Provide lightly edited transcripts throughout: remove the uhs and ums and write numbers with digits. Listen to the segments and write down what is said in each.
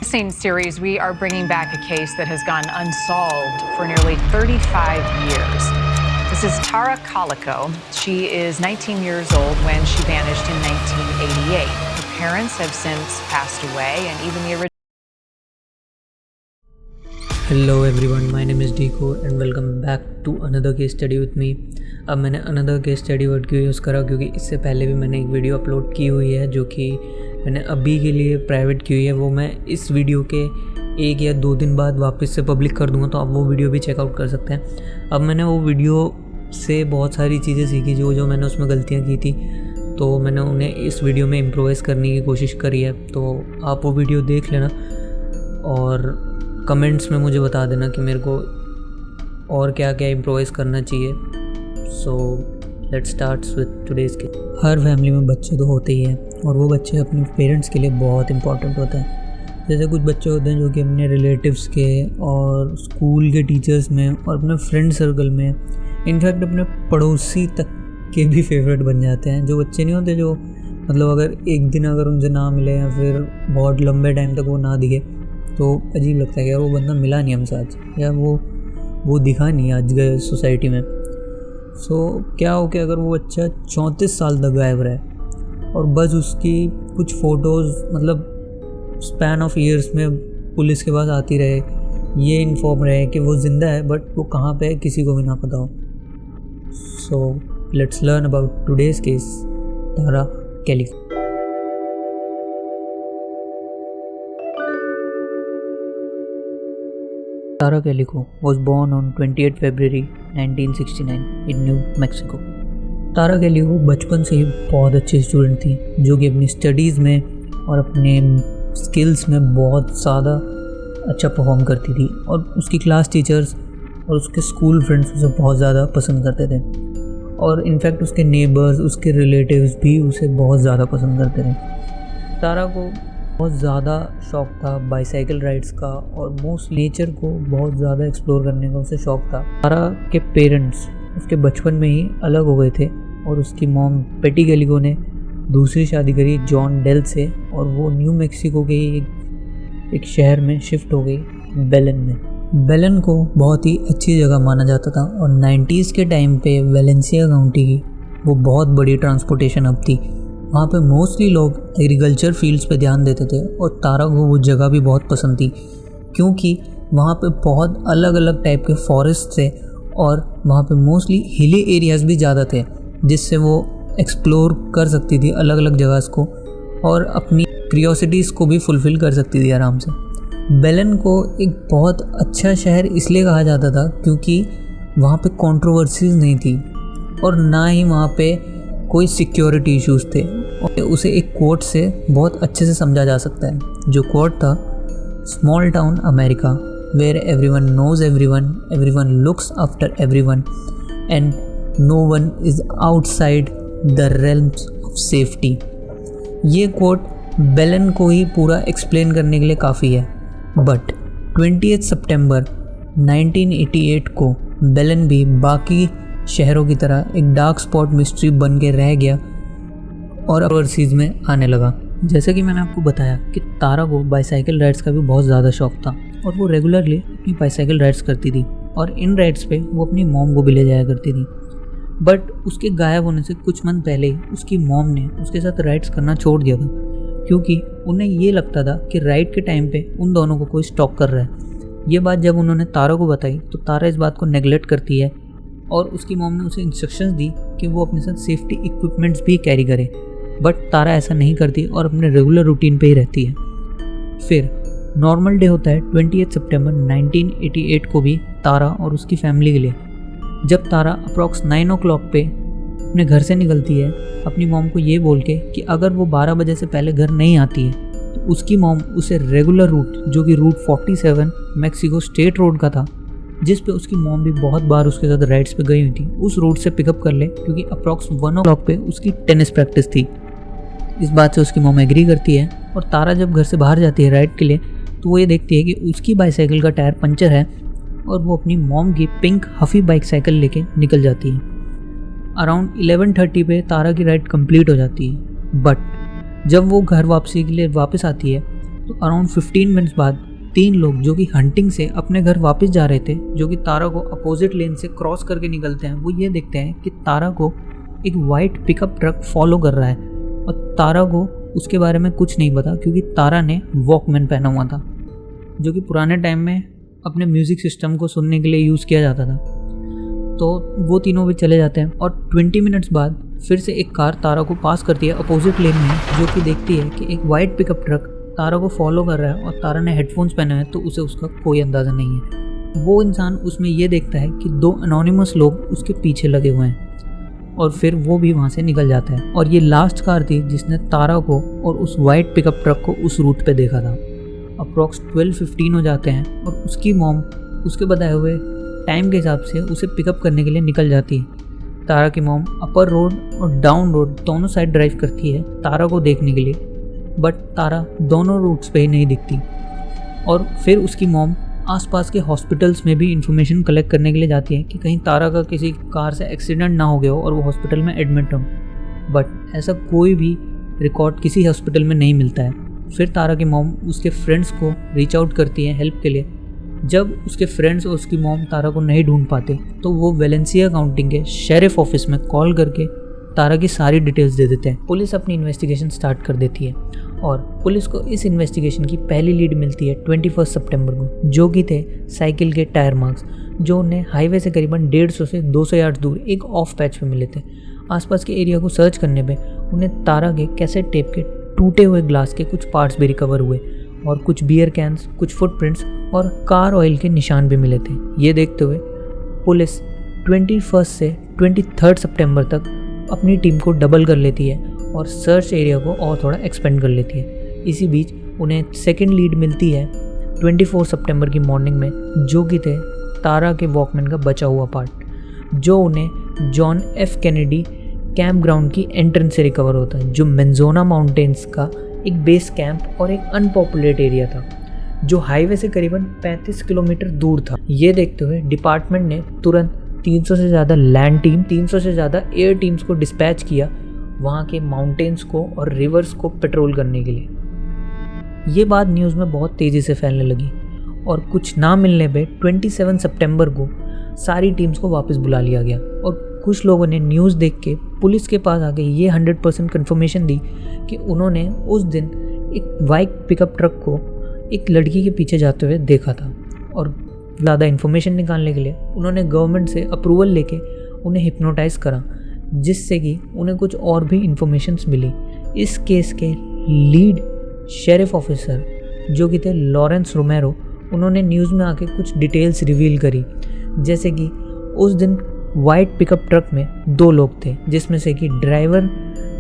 Same series, we are bringing back a case that has gone unsolved for nearly 35 years. This is Tara Calico. She is 19 years old when she vanished in 1988. Her parents have since passed away, and even the original. Hello everyone, my name is Deco and welcome back to another case study with me. अब मैंने another case study word क्यों use करा, क्योंकि इससे पहले भी मैंने एक वीडियो अपलोड की हुई है जो कि मैंने अभी के लिए प्राइवेट की हुई है। वो मैं इस वीडियो के 1 या 2 दिन बाद वापस से पब्लिक कर दूँगा, तो आप वो वीडियो भी चेकआउट कर सकते हैं। अब मैंने वो वीडियो से बहुत सारी चीज़ें सीखी जो मैंने उसमें गलतियाँ की थी, तो मैंने उन्हें इस वीडियो में इम्प्रोवाइज़ करने की कोशिश करी है। तो आप वो वीडियो देख लेना और कमेंट्स में मुझे बता देना कि मेरे को और क्या क्या इम्प्रोवाइज़ करना चाहिए। So let's start with today's के। हर फैमिली में बच्चे तो होते ही हैं और वो बच्चे अपने पेरेंट्स के लिए बहुत इंपॉर्टेंट होते हैं। जैसे कुछ बच्चे होते हैं जो कि अपने रिलेटिव्स के और स्कूल के टीचर्स में और अपने फ्रेंड सर्कल में, इनफैक्ट अपने पड़ोसी तक के भी फेवरेट बन जाते हैं। जो बच्चे नहीं होते जो मतलब अगर एक दिन अगर उनसे ना मिले या फिर बहुत लंबे टाइम तक वो ना दिखे तो अजीब लगता है कि यार वो बंदा मिला नहीं हमसे आज, या वो दिखा नहीं आज गए सोसाइटी में। सो क्या हो कि अगर वो बच्चा 34 साल तक गायब रहे और बस उसकी कुछ फ़ोटोज़ मतलब स्पैन ऑफ ईयर्स में पुलिस के पास आती रहे, ये इन्फॉर्म रहे कि वो ज़िंदा है बट वो कहाँ पे है किसी को भी ना पता हो। So let's learn about today's case, Tara calico. Tara Calico was born on 28 February 1969 in New Mexico. Tara calico बचपन से ही बहुत अच्छी स्टूडेंट थी, जो कि अपनी स्टडीज़ में और अपने स्किल्स में बहुत ज़्यादा अच्छा परफॉर्म करती थी और उसकी क्लास टीचर्स और उसके स्कूल फ्रेंड्स उसे बहुत ज़्यादा पसंद करते थे और इनफैक्ट उसके नेबर्स, उसके रिलेटिव्स भी उसे बहुत ज़्यादा पसंद करते थे। तारा को बहुत ज़्यादा शौक़ था बाईसाइकिल राइड्स का और मोस्ट नेचर को बहुत ज़्यादा एक्सप्लोर करने का उसे शौक़ था। तारा के पेरेंट्स उसके बचपन में ही अलग हो गए थे और उसकी मॉम पेटी कैलिको ने दूसरी शादी करी जॉन डेल से और वो न्यू मैक्सिको के ही एक शहर में शिफ्ट हो गई, बेलन में। बेलन को बहुत ही अच्छी जगह माना जाता था और 90s के टाइम पे वेलेंसिया काउंटी की वो बहुत बड़ी ट्रांसपोर्टेशन हब थी। वहाँ पे मोस्टली लोग एग्रीकल्चर फील्ड्स पे ध्यान देते थे और तारा को वो जगह भी बहुत पसंद थी क्योंकि वहाँ पे बहुत अलग अलग टाइप के फॉरेस्ट थे और वहाँ पे मोस्टली हिली एरियाज़ भी ज़्यादा थे, जिससे वो एक्सप्लोर कर सकती थी अलग अलग जगह को और अपनी क्यूरियोसिटीज़ को भी फुलफ़िल कर सकती थी आराम से। बेलन को एक बहुत अच्छा शहर इसलिए कहा जाता था क्योंकि वहाँ पे कंट्रोवर्सीज़ नहीं थी और ना ही वहाँ पे कोई सिक्योरिटी इश्यूज़ थे और उसे एक कोट से बहुत अच्छे से समझा जा सकता है, जो कोट था, small town America where everyone knows everyone, everyone looks after everyone and no one is outside the realms of safety. ये कोट बेलन को ही पूरा एक्सप्लेन करने के लिए काफ़ी है। बट 28 सितंबर 1988 को बेलन भी बाकी शहरों की तरह एक डार्क स्पॉट मिस्ट्री बन के रह गया और ओवरसीज़ में आने लगा। जैसे कि मैंने आपको बताया कि तारा को बाईसाइकिल राइड्स का भी बहुत ज़्यादा शौक़ था और वो रेगुलरली अपनी बाईसाइकिल राइड्स करती थी और इन राइड्स पे वो अपनी मॉम को भी ले जाया करती थी। बट उसके गायब होने से कुछ मंथ पहले ही उसकी मॉम ने उसके साथ राइड्स करना छोड़ दिया था क्योंकि उन्हें ये लगता था कि राइड के टाइम पे उन दोनों को कोई स्टॉक कर रहा है। ये बात जब उन्होंने तारा को बताई तो तारा इस बात को नेगलेक्ट करती है और उसकी मॉम ने उसे इंस्ट्रक्शंस दी कि वो अपने साथ सेफ्टी इक्विपमेंट्स भी कैरी करे, बट तारा ऐसा नहीं करती और अपने रेगुलर रूटीन पे ही रहती है। फिर नॉर्मल डे होता है 28 सितंबर 1988 को भी तारा और उसकी फैमिली के लिए। जब तारा अप्रॉक्स 9 o'clock पे अपने घर से निकलती है अपनी मॉम को ये बोल के कि अगर वो 12 बजे से पहले घर नहीं आती है तो उसकी मॉम उसे रेगुलर रूट, जो कि रूट 47 मैक्सिको स्टेट रोड का था, जिस पे उसकी मॉम भी बहुत बार उसके साथ राइड्स पे गई हुई थी, उस रूट से पिकअप कर ले क्योंकि अप्रॉक्स 1 o'clock पे उसकी टेनिस प्रैक्टिस थी। इस बात से उसकी मॉम एग्री करती है और तारा जब घर से बाहर जाती है राइड के लिए तो वो ये देखती है कि उसकी बाईसाइकिल का टायर पंचर है और वो अपनी मॉम की पिंक हफ़ी बाइक साइकिल लेके निकल जाती है। अराउंड 11:30 पे तारा की राइड कंप्लीट हो जाती है, बट जब वो घर वापसी के लिए वापस आती है तो अराउंड 15 मिनट्स बाद 3 लोग जो कि हंटिंग से अपने घर वापस जा रहे थे, जो कि तारा को अपोजिट लेन से क्रॉस करके निकलते हैं, वो ये देखते हैं कि तारा को एक वाइट पिकअप ट्रक फॉलो कर रहा है और तारा को उसके बारे में कुछ नहीं पता क्योंकि तारा ने वॉकमैन पहना हुआ था, जो कि पुराने टाइम में अपने म्यूज़िक सिस्टम को सुनने के लिए यूज़ किया जाता था। तो वो तीनों भी चले जाते हैं और 20 मिनट्स बाद फिर से एक कार तारा को पास करती है अपोजिट लेन में, जो कि देखती है कि एक वाइट पिकअप ट्रक तारा को फॉलो कर रहा है और तारा ने हेडफोन्स पहने हैं, तो उसे उसका कोई अंदाज़ा नहीं है। वो इंसान उसमें ये देखता है कि 2 अनोनिमस लोग उसके पीछे लगे हुए हैं और फिर वो भी वहाँ से निकल जाता है। और ये लास्ट कार थी जिसने तारा को और उस वाइट पिकअप ट्रक को उस रूट पे देखा था। अप्रॉक्स 12:15 हो जाते हैं और उसकी मॉम उसके बताए हुए टाइम के हिसाब से उसे पिकअप करने के लिए निकल जाती है। तारा की मॉम अपर रोड और डाउन रोड दोनों साइड ड्राइव करती है तारा को देखने के लिए, बट तारा दोनों रूट्स पे ही नहीं दिखती। और फिर उसकी मॉम आसपास के हॉस्पिटल्स में भी इंफॉर्मेशन कलेक्ट करने के लिए जाती है कि कहीं तारा का किसी कार से एक्सीडेंट ना हो गया हो और वो हॉस्पिटल में एडमिट हो, बट ऐसा कोई भी रिकॉर्ड किसी हॉस्पिटल में नहीं मिलता है। फिर तारा की मॉम उसके फ्रेंड्स को रीच आउट करती है हेल्प के लिए। जब उसके फ्रेंड्स और उसकी मॉम तारा को नहीं ढूंढ पाते तो वो वेलेंसिया काउंटी के शेरिफ ऑफिस में कॉल करके तारा की सारी डिटेल्स दे देते हैं। पुलिस अपनी इन्वेस्टिगेशन स्टार्ट कर देती है और पुलिस को इस इन्वेस्टिगेशन की पहली लीड मिलती है 21 सितंबर को, जो कि थे साइकिल के टायर मार्क्स, जो उन्हें हाईवे से करीबन 150 से 200 यार्ड दूर एक ऑफ पैच पे मिले थे। आसपास के एरिया को सर्च करने पे उन्हें तारा के कैसेट टेप के टूटे हुए ग्लास के कुछ पार्ट्स भी रिकवर हुए और कुछ बियर कैंस, कुछ फुटप्रिंट्स और कार ऑयल के निशान भी मिले थे। ये देखते हुए पुलिस 21 से 23 सितंबर तक अपनी टीम को डबल कर लेती है और सर्च एरिया को और थोड़ा एक्सपेंड कर लेती है। इसी बीच उन्हें सेकंड लीड मिलती है 24 सितंबर की मॉर्निंग में, जो कि थे तारा के वॉकमैन का बचा हुआ पार्ट, जो उन्हें John F Kennedy camp ground की एंट्रेंस से रिकवर होता है, जो मेंजोना माउंटेन्स का एक बेस कैंप और एक अनपॉपुलेटेड एरिया था, जो हाईवे से करीबन 35 किलोमीटर दूर था। ये देखते हुए डिपार्टमेंट ने तुरंत 300 से ज़्यादा लैंड टीम, 300 से ज़्यादा एयर टीम्स को डिस्पैच किया वहाँ के माउंटेन्स को और रिवर्स को पेट्रोल करने के लिए। ये बात न्यूज़ में बहुत तेज़ी से फैलने लगी और कुछ ना मिलने पे 27 सितंबर को सारी टीम्स को वापस बुला लिया गया और कुछ लोगों ने न्यूज़ देख के पुलिस के पास आके ये 100% कन्फर्मेशन दी कि उन्होंने उस दिन एक वाइट पिकअप ट्रक को एक लड़की के पीछे जाते हुए देखा था। और ज़्यादा इन्फॉर्मेशन निकालने के लिए उन्होंने गवर्नमेंट से अप्रूवल लेके उन्हें हिप्नोटाइज करा, जिससे कि उन्हें कुछ और भी इंफॉर्मेशंस मिली। इस केस के लीड शेरिफ ऑफिसर जो कि थे लॉरेंस रोमेरो, उन्होंने न्यूज़ में आके कुछ डिटेल्स रिवील करी, जैसे कि उस दिन वाइट पिकअप ट्रक में 2 लोग थे, जिसमें से कि ड्राइवर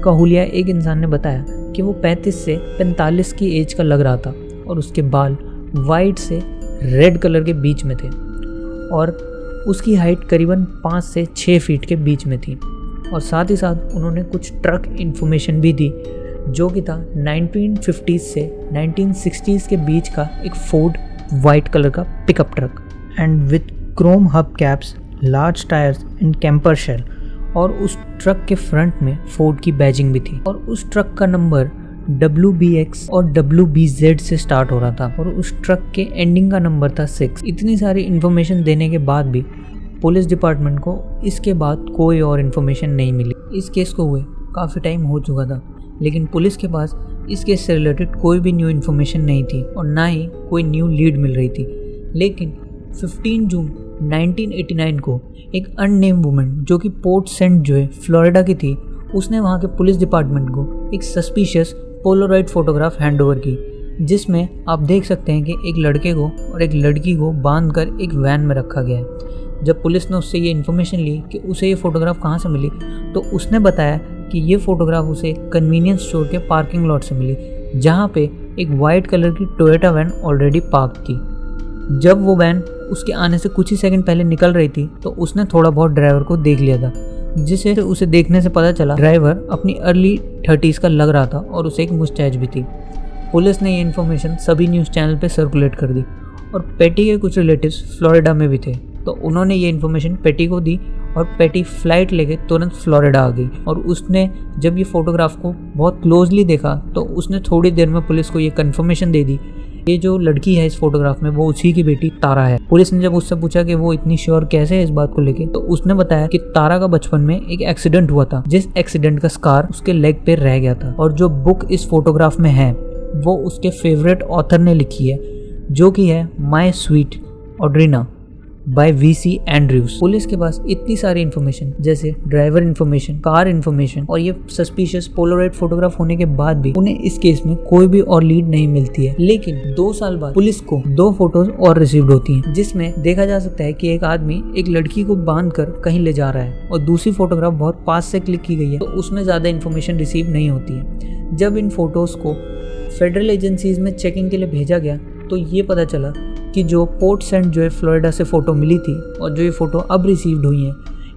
का हुलिया एक इंसान ने बताया कि वो 35 से 45 की एज का लग रहा था और उसके बाल वाइट से रेड कलर के बीच में थे और उसकी हाइट करीबन 5 से 6 फीट के बीच में थी। और साथ ही साथ उन्होंने कुछ ट्रक इन्फॉर्मेशन भी दी, जो कि था 1950s से 1960s के बीच का एक फोर्ड वाइट कलर का pickup truck and with chrome hub caps, large tyres and camper shell. और उस ट्रक के फ्रंट में फोर्ड की बैजिंग भी थी और उस ट्रक का नंबर WBX और WBZ से स्टार्ट हो रहा था और उस ट्रक के एंडिंग का नंबर था 6। इतनी सारी इन्फॉर्मेशन देने के बाद भी पुलिस डिपार्टमेंट को इसके बाद कोई और इन्फॉर्मेशन नहीं मिली। इस केस को हुए काफ़ी टाइम हो चुका था, लेकिन पुलिस के पास इस केस से रिलेटेड कोई भी न्यू इन्फॉर्मेशन नहीं थी और ना ही कोई न्यू लीड मिल रही थी। लेकिन 15 जून 1989 को एक अननेम वुमन जो कि पोर्ट सेंट जोए फ्लोरिडा की थी, उसने वहाँ के पुलिस डिपार्टमेंट को एक सस्पिशियस पोलराइड फोटोग्राफ हैंडओवर की, जिसमें आप देख सकते हैं कि एक लड़के को और एक लड़की को बांधकर एक वैन में रखा गया है। जब पुलिस ने उससे ये इन्फॉर्मेशन ली कि उसे ये फ़ोटोग्राफ कहाँ से मिली, तो उसने बताया कि ये फ़ोटोग्राफ उसे कन्वीनियंस स्टोर के पार्किंग लॉट से मिली, जहाँ पे एक वाइट कलर की टोयोटा वैन ऑलरेडी पार्क थी। जब वो वैन उसके आने से कुछ ही सेकंड पहले निकल रही थी, तो उसने थोड़ा बहुत ड्राइवर को देख लिया था, जिसे उसे देखने से पता चला ड्राइवर अपनी अर्ली 30s का लग रहा था और उसे एक मुस्टैच भी थी। पुलिस ने ये इन्फॉर्मेशन सभी न्यूज़ चैनल पे सर्कुलेट कर दी और पेटी के कुछ रिलेटिव्स फ्लोरिडा में भी थे, तो उन्होंने ये इन्फॉर्मेशन पेटी को दी और पेटी फ्लाइट लेके तुरंत फ्लोरिडा आ गई। और उसने जब ये फोटोग्राफ को बहुत क्लोजली देखा तो उसने थोड़ी देर में पुलिस को ये कंफर्मेशन दे दी, ये जो लड़की है इस फोटोग्राफ में वो उसी की बेटी तारा है। पुलिस ने जब उससे पूछा कि वो इतनी श्योर कैसे है इस बात को लेके, तो उसने बताया कि तारा का बचपन में एक एक्सीडेंट हुआ था, जिस एक्सीडेंट का स्कार उसके लेग पे रह गया था। और जो बुक इस फोटोग्राफ में है वो उसके फेवरेट ऑथर ने लिखी है, जो कि है my sweet Audrina by V एंड्रयूज। पुलिस के पास इतनी सारी इन्फॉर्मेशन, जैसे ड्राइवर इन्फॉर्मेशन, कार इन्फॉर्मेशन और ये सस्पिशियस पोलराइड फोटोग्राफ होने के बाद भी उन्हें इस केस में कोई भी और लीड नहीं मिलती है। लेकिन 2 साल बाद पुलिस को 2 फोटोज और रिसीव्ड होती हैं, जिसमें देखा जा सकता है कि एक आदमी एक लड़की को बांध कर कहीं ले जा रहा है और दूसरी फोटोग्राफ बहुत पास से क्लिक की गई है, तो उसमें ज्यादा इन्फॉर्मेशन रिसीव नहीं होती है। जब इन फोटोज को फेडरल एजेंसीज में चेकिंग के लिए भेजा गया तो ये पता चला कि जो पोर्ट सेंट जॉय फ्लोरिडा से फ़ोटो मिली थी और जो ये फ़ोटो अब रिसीव्ड हुई हैं,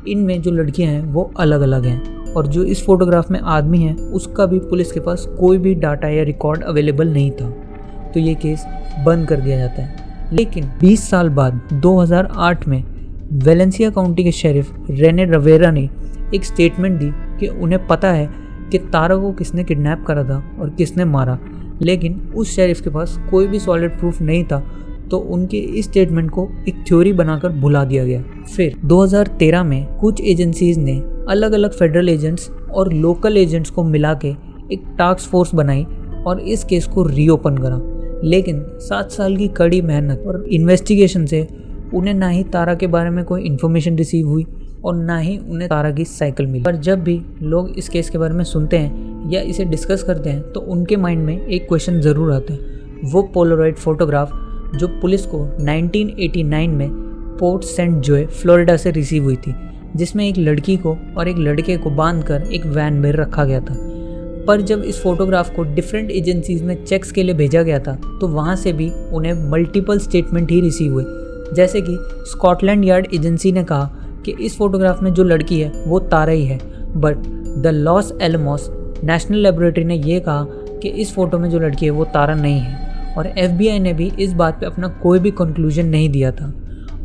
इनमें जो लड़कियां हैं वो अलग अलग हैं। और जो इस फोटोग्राफ में आदमी है उसका भी पुलिस के पास कोई भी डाटा या रिकॉर्ड अवेलेबल नहीं था, तो ये केस बंद कर दिया जाता है। लेकिन 20 साल बाद 2008 में वेलेंसिया काउंटी के शेरिफ रेने रवेरा ने एक स्टेटमेंट दी कि उन्हें पता है कि तारा को किसने किडनैप करा था और किसने मारा, लेकिन उस शेरिफ के पास कोई भी सॉलिड प्रूफ नहीं था, तो उनके इस स्टेटमेंट को एक थ्योरी बनाकर भुला दिया गया। फिर 2013 में कुछ एजेंसीज ने अलग अलग फेडरल एजेंट्स और लोकल एजेंट्स को मिला के एक टास्क फोर्स बनाई और इस केस को रीओपन करा। लेकिन 7 साल की कड़ी मेहनत और इन्वेस्टिगेशन से उन्हें ना ही तारा के बारे में कोई इन्फॉर्मेशन रिसीव हुई और ना ही उन्हें तारा की साइकिल मिली। पर जब भी लोग इस केस के बारे में सुनते हैं या इसे डिस्कस करते हैं तो उनके माइंड में एक क्वेश्चन ज़रूर आता है, वो पोलराइड फोटोग्राफ जो पुलिस को 1989 में पोर्ट सेंट जॉय फ्लोरिडा से रिसीव हुई थी, जिसमें एक लड़की को और एक लड़के को बांधकर एक वैन में रखा गया था। पर जब इस फोटोग्राफ को डिफरेंट एजेंसीज में चेक्स के लिए भेजा गया था तो वहाँ से भी उन्हें मल्टीपल स्टेटमेंट ही रिसीव हुए, जैसे कि स्कॉटलैंड यार्ड एजेंसी ने कहा कि इस फोटोग्राफ में जो लड़की है वो तारा ही है, but the loss Alamos national laboratory ने यह कहा कि इस फोटो में जो लड़की है वो तारा नहीं है। और FBI ने भी इस बात पे अपना कोई भी कंक्लूजन नहीं दिया था।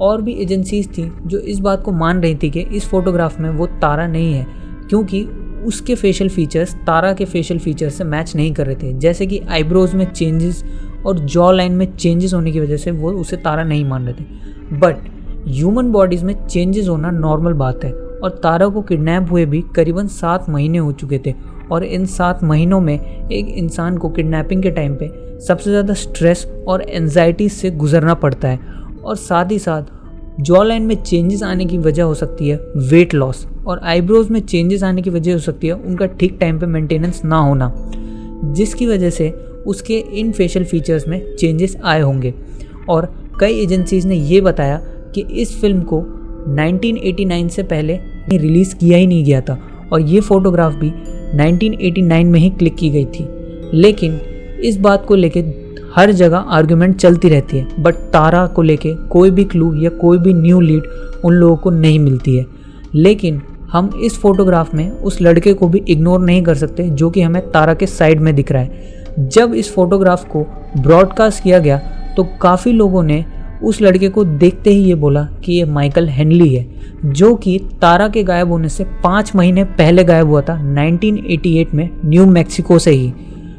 और भी एजेंसीज थी जो इस बात को मान रही थी कि इस फोटोग्राफ में वो तारा नहीं है, क्योंकि उसके फेशियल फीचर्स तारा के फेशियल फीचर्स से मैच नहीं कर रहे थे, जैसे कि आईब्रोज में चेंजेस और जॉ लाइन में चेंजेस होने की वजह से वो उसे तारा नहीं मान रहे थे। बट ह्यूमन बॉडीज़ में चेंजेस होना नॉर्मल बात है और तारा को किडनैप हुए भी करीबन 7 महीने हो चुके थे और इन 7 महीनों में एक इंसान को किडनैपिंग के टाइम पे सबसे ज़्यादा स्ट्रेस और एंजाइटी से गुजरना पड़ता है। और साथ ही साथ जॉ लाइन में चेंजेस आने की वजह हो सकती है वेट लॉस, और आईब्रोज में चेंजेस आने की वजह हो सकती है उनका ठीक टाइम पे मेंटेनेंस ना होना, जिसकी वजह से उसके इन फेशियल फीचर्स में चेंजेस आए होंगे। और कई एजेंसीज ने ये बताया कि इस फिल्म को 1989 से पहले रिलीज़ किया ही नहीं गया था और ये फ़ोटोग्राफ भी 1989 में ही क्लिक की गई थी। लेकिन इस बात को लेके हर जगह आर्गुमेंट चलती रहती है, बट तारा को लेके कोई भी क्लू या कोई भी न्यू लीड उन लोगों को नहीं मिलती है। लेकिन हम इस फोटोग्राफ में उस लड़के को भी इग्नोर नहीं कर सकते जो कि हमें तारा के साइड में दिख रहा है। जब इस फोटोग्राफ को ब्रॉडकास्ट किया गया तो काफ़ी लोगों ने उस लड़के को देखते ही ये बोला कि ये माइकल हेनली है, जो कि तारा के गायब होने से 5 महीने पहले गायब हुआ था 1988 में न्यू मैक्सिको से ही,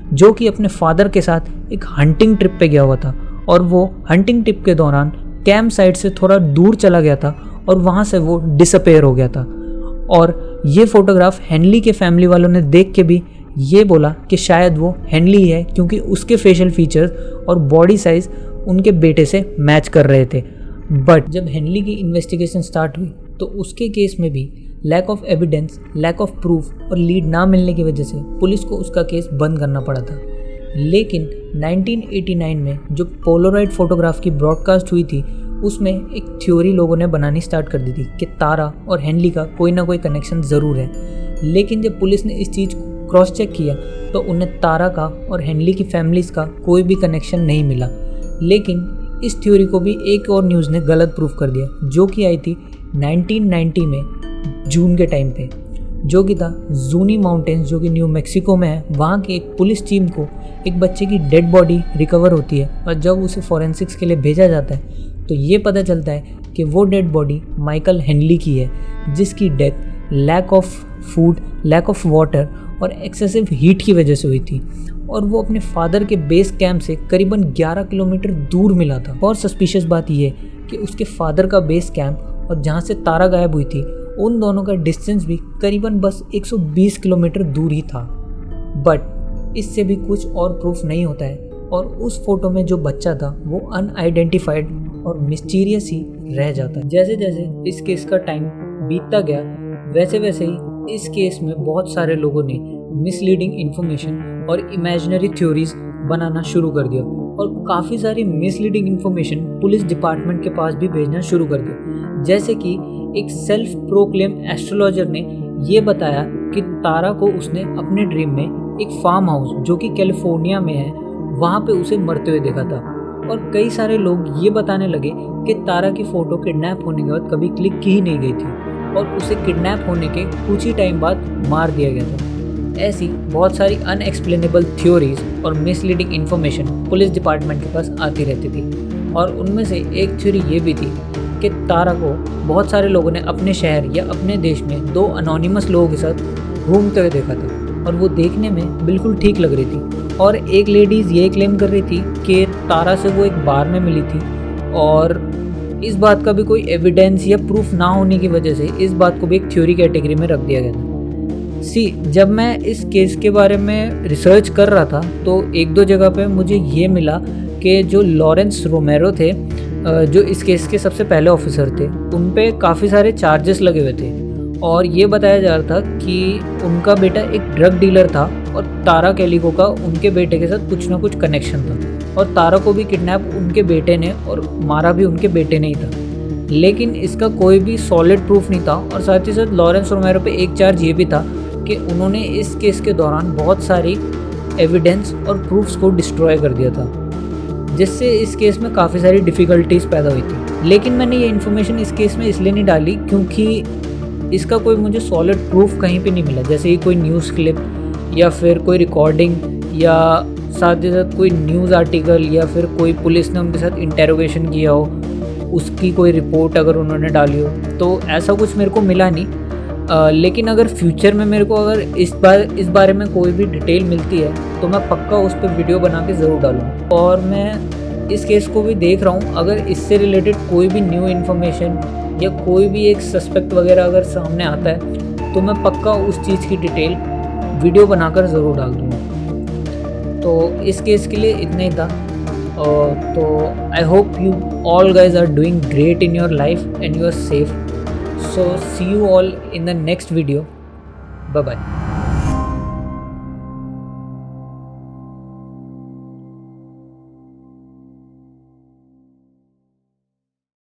जो कि अपने फादर के साथ एक हंटिंग ट्रिप पे गया हुआ था। और वो हंटिंग ट्रिप के दौरान कैंप साइट से थोड़ा दूर चला गया था और वहाँ से वो डिसअपेयर हो गया था। और ये फोटोग्राफ हेनली के फैमिली वालों ने देख के भी ये बोला कि शायद वो हेनली है, क्योंकि उसके फेशियल फीचर्स और बॉडी साइज उनके बेटे से मैच कर रहे थे। बट जब हेनली की इन्वेस्टिगेशन स्टार्ट हुई तो उसके केस में भी lack of evidence, lack of proof और लीड ना मिलने की वजह से पुलिस को उसका केस बंद करना पड़ा था। लेकिन 1989 में जो पोलराइड फोटोग्राफ की ब्रॉडकास्ट हुई थी उसमें एक थ्योरी लोगों ने बनानी स्टार्ट कर दी थी कि तारा और हेनली का कोई ना कोई कनेक्शन ज़रूर है। लेकिन जब पुलिस ने इस चीज़ को क्रॉस चेक किया तो उन्हें तारा का और हेनली की फैमिलीज़ का कोई भी कनेक्शन नहीं मिला। लेकिन इस थ्योरी को भी एक और न्यूज़ ने गलत प्रूफ कर दिया, जो कि आई थी 1990 में जून के टाइम पे, जो कि था जूनी माउंटेन्स जो कि न्यू मैक्सिको में है। वहाँ की एक पुलिस टीम को एक बच्चे की डेड बॉडी रिकवर होती है और जब उसे फॉरेंसिक्स के लिए भेजा जाता है तो ये पता चलता है कि वो डेड बॉडी माइकल हेनली की है, जिसकी death lack of food, lack of water और एक्सेसिव हीट की वजह से हुई थी, और वो अपने फादर के बेस कैंप से करीबन 11 किलोमीटर दूर मिला था। और सस्पिशियस बात यह है कि उसके फादर का बेस कैंप और जहाँ से तारा गायब हुई थी उन दोनों का डिस्टेंस भी करीबन बस 120 किलोमीटर दूर ही था। बट इससे भी कुछ और प्रूफ नहीं होता है, और उस फोटो में जो बच्चा था वो अनआइडेंटिफाइड और मिस्टीरियस ही रह जाता है। जैसे जैसे इस केस का टाइम बीतता गया वैसे वैसे ही इस केस में बहुत सारे लोगों ने मिसलीडिंग इन्फॉर्मेशन और इमेजिनरी थ्योरीज बनाना शुरू कर दिया, और काफ़ी सारी मिसलीडिंग इन्फॉर्मेशन पुलिस डिपार्टमेंट के पास भी भेजना शुरू कर दिया। जैसे कि एक सेल्फ प्रोक्लेम एस्ट्रोलॉजर ने ये बताया कि तारा को उसने अपने ड्रीम में एक फार्म हाउस जो कि कैलिफोर्निया में है वहाँ पे उसे मरते हुए देखा था। और कई सारे लोग ये बताने लगे कि तारा की फ़ोटो किडनैप होने के बाद कभी क्लिक की ही नहीं गई थी और उसे किडनैप होने के कुछ ही टाइम बाद मार दिया गया था। ऐसी बहुत सारी अनएक्सप्लेनेबल थ्योरीज और मिसलीडिंग इन्फॉर्मेशन पुलिस डिपार्टमेंट के पास आती रहती थी, और उनमें से एक थ्योरी ये भी थी कि तारा को बहुत सारे लोगों ने अपने शहर या अपने देश में 2 अनोनिमस लोगों के साथ घूमते हुए देखा था, और वो देखने में बिल्कुल ठीक लग रही थी। और एक लेडीज़ ये क्लेम कर रही थी कि तारा से वो एक बार में मिली थी, और इस बात का भी कोई एविडेंस या प्रूफ ना होने की वजह से इस बात को भी एक थ्योरी कैटेगरी में रख दिया गया था। जब मैं इस केस के बारे में रिसर्च कर रहा था तो एक दो जगह पे मुझे ये मिला कि जो लॉरेंस रोमेरो थे, जो इस केस के सबसे पहले ऑफिसर थे, उन पे काफ़ी सारे चार्जेस लगे हुए थे, और ये बताया जा रहा था कि उनका बेटा एक ड्रग डीलर था और तारा कैलिको का उनके बेटे के साथ कुछ ना कुछ कनेक्शन था, और तारा को भी किडनैप उनके बेटे ने और मारा भी उनके बेटे ने ही था। लेकिन इसका कोई भी सॉलिड प्रूफ नहीं था, और साथ ही साथ लॉरेंस रोमेरो पे एक चार्ज ये भी था कि उन्होंने इस केस के दौरान बहुत सारी एविडेंस और प्रूफ्स को डिस्ट्रॉय कर दिया था, जिससे इस केस में काफ़ी सारी डिफ़िकल्टीज पैदा हुई थी। लेकिन मैंने ये इन्फॉर्मेशन इस केस में इसलिए नहीं डाली क्योंकि इसका कोई मुझे सॉलिड प्रूफ कहीं पे नहीं मिला, जैसे कि कोई न्यूज़ क्लिप या फिर कोई रिकॉर्डिंग या साथ ही साथ कोई न्यूज़ आर्टिकल या फिर कोई पुलिस ने उनके साथ इंटेरोगेशन किया हो, उसकी कोई रिपोर्ट अगर उन्होंने डाली हो, तो ऐसा कुछ मेरे को मिला नहीं। लेकिन अगर फ्यूचर में मेरे को अगर इस बारे में कोई भी डिटेल मिलती है तो मैं पक्का उस पर वीडियो बना के ज़रूर डालूँगा। और मैं इस केस को भी देख रहा हूँ, अगर इससे रिलेटेड कोई भी न्यू इन्फॉर्मेशन या कोई भी एक सस्पेक्ट वगैरह अगर सामने आता है तो मैं पक्का उस चीज़ की डिटेल वीडियो बनाकर ज़रूर डाल दूँगा। तो इस केस के लिए इतना ही था। तो I hope you all guys are doing great in your life and you are safe. So see you all in the next video. Bye bye.